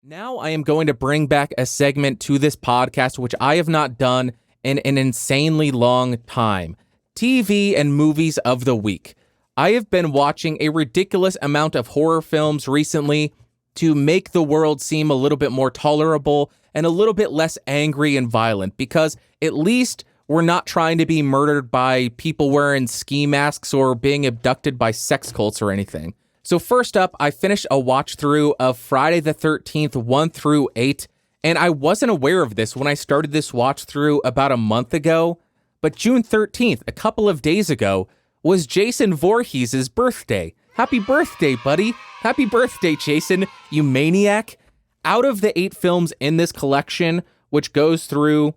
Now I am going to bring back a segment to this podcast, which I have not done in an insanely long time. TV and movies of the week. I have been watching a ridiculous amount of horror films recently to make the world seem a little bit more tolerable and a little bit less angry and violent, because at least we're not trying to be murdered by people wearing ski masks or being abducted by sex cults or anything. So first up, I finished a watch through of Friday the 13th 1 through 8, and I wasn't aware of this when I started this watch through about a month ago, but June 13th, a couple of days ago, was Jason Voorhees' birthday. Happy birthday, buddy. Happy birthday, Jason, you maniac. Out of the 8 films in this collection, which goes through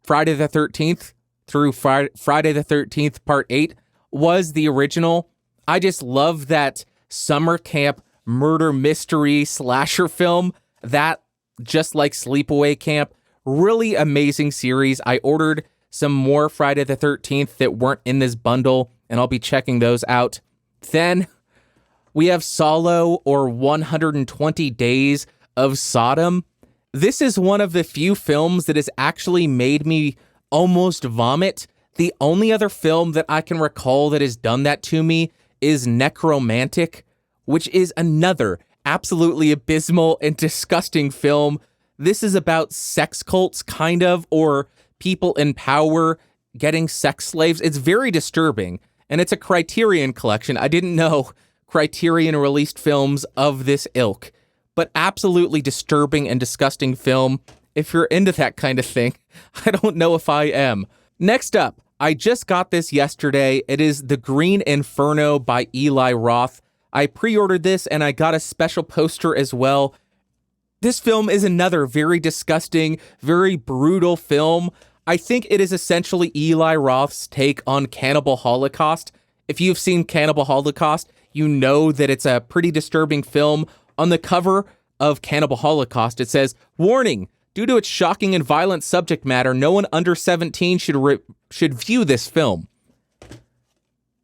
Friday the 13th through Friday the 13th Part 8, was the original. I just love that summer camp murder mystery slasher film, that just like Sleepaway Camp. Really amazing series. I ordered some more Friday the 13th that weren't in this bundle, and I'll be checking those out. Then we have Solo, or 120 Days of Sodom. This is one of the few films that has actually made me almost vomit. The only other film that I can recall that has done that to me is Necromantic, which is another absolutely abysmal and disgusting film. This is about sex cults, kind of, or people in power getting sex slaves. It's very disturbing, and it's a Criterion collection. I didn't know Criterion released films of this ilk, but absolutely disturbing and disgusting film. If you're into that kind of thing, I don't know if I am. Next up, I just got this yesterday. It is The Green Inferno by Eli Roth. I pre-ordered this and I got a special poster as well. This film is another very disgusting, very brutal film. I think it is essentially Eli Roth's take on Cannibal Holocaust. If you've seen Cannibal Holocaust, you know that it's a pretty disturbing film. On the cover of Cannibal Holocaust, it says, "Warning, due to its shocking and violent subject matter, no one under 17 should view this film."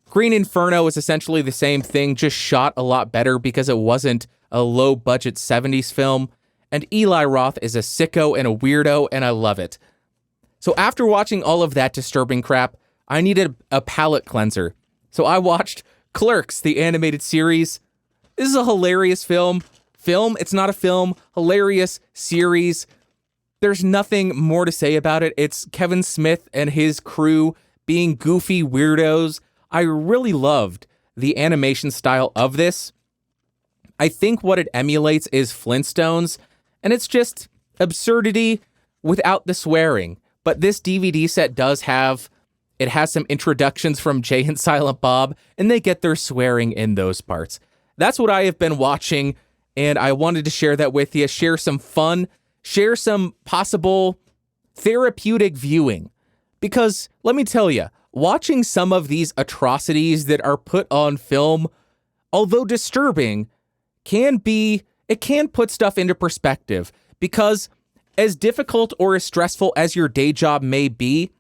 Green Inferno is essentially the same thing, just shot a lot better because it wasn't a low-budget 70s film. And Eli Roth is a sicko and a weirdo, and I love it. So after watching all of that disturbing crap, I needed a palate cleanser. So I watched Clerks, the animated series. This is a hilarious film. It's not a film. Hilarious series. There's nothing more to say about it. It's Kevin Smith and his crew being goofy weirdos. I really loved the animation style of this. I think what it emulates is Flintstones, and it's just absurdity without the swearing. But this DVD set has some introductions from Jay and Silent Bob, and they get their swearing in those parts. That's what I have been watching, and I wanted to share that with you, share some fun, share some possible therapeutic viewing. Because let me tell you, watching some of these atrocities that are put on film, although disturbing, it can put stuff into perspective. Because as difficult or as stressful as your day job may be,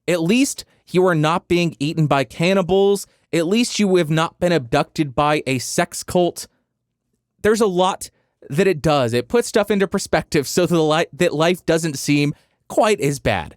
at least you are not being eaten by cannibals. At least you have not been abducted by a sex cult. There's a lot that it does. It puts stuff into perspective so that life doesn't seem quite as bad.